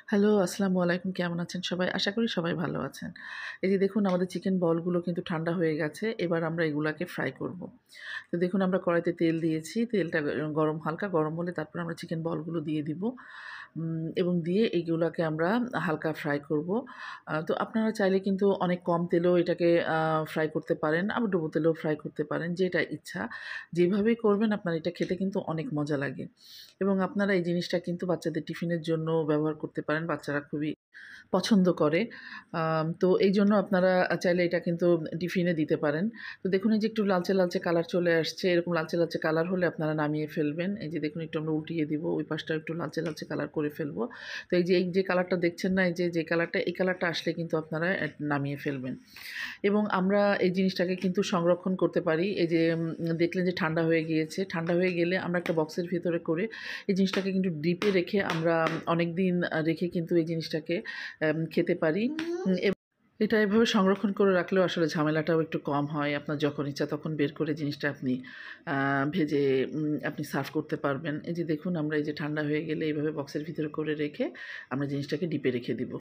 Hello, আসসালামু আলাইকুম। কেমন আছেন সবাই? আশা করি সবাই ভালো আছেন। এই যে দেখুন আমাদের চিকেন বলগুলো কিন্তু ঠান্ডা হয়ে গেছে। এবার আমরা এগুলাকে ফ্রাই করব। তো দেখুন আমরা কড়াইতে তেল দিয়েছি। তেলটা হালকা গরম হলে তারপর আমরা চিকেন বলগুলো দিয়ে দিব। এবং দিয়ে এইগুলাকে আমরা হালকা ফ্রাই করব। তো আপনারা চাইলে কিন্তু অনেক কম তেলেও এটাকে ফ্রাই করতে পারেন, আবার ডুবো তেলেও ফ্রাই করতে পারেন, যেটা ইচ্ছা। যেভাবেই করবেন আপনার এটা খেতে কিন্তু অনেক মজা লাগে। এবং আপনারা এই জিনিসটা কিন্তু বাচ্চাদের টিফিনের জন্য ব্যবহার করতে পারেন। বাচ্চারা খুবই পছন্দ করে। তো এইজন্য আপনারা চাইলে এটা কিন্তু টিফিনে দিতে পারেন। তো দেখুন এই যে একটু লালচে, লালচে কালার চলে আসছে। এরকম লালচে, লালচে কালার হলে আপনারা নামিয়ে ফেলবেন। এই যে দেখুন একটু আমরা উল্টিয়ে দিব। ওই পাশটাও একটু লালচে, লালচে কালার করে ফেলবো। তো এই যে কালারটা দেখছেন না? এই যে কালারটা, এই কালারটা আসলে কিন্তু আপনারা নামিয়ে ফেলবেন। এবং আমরা এই জিনিসটাকে কিন্তু সংরক্ষণ করতে পারি। এই যে দেখলেন যে ঠান্ডা হয়ে গিয়েছে। ঠান্ডা হয়ে গেলে আমরা একটা বক্সের ভেতরে করে এই জিনিসটাকে কিন্তু ডিপে রেখে আমরা অনেকদিন রেখে কিন্তু এই জিনিসটাকে খেতে পারি। এটা এভাবে সংরক্ষণ করে রাখলেও আসলে ঝামেলাটাও একটু কম হয়। আপনার যখন ইচ্ছা তখন বের করে জিনিসটা আপনি ভেজে আপনি সার্ভ করতে পারবেন। এই যে দেখুন আমরা এই যে ঠান্ডা হয়ে গেলে এইভাবে বক্সের ভিতরে করে রেখে আমরা জিনিসটাকে ডিপে রেখে দিব।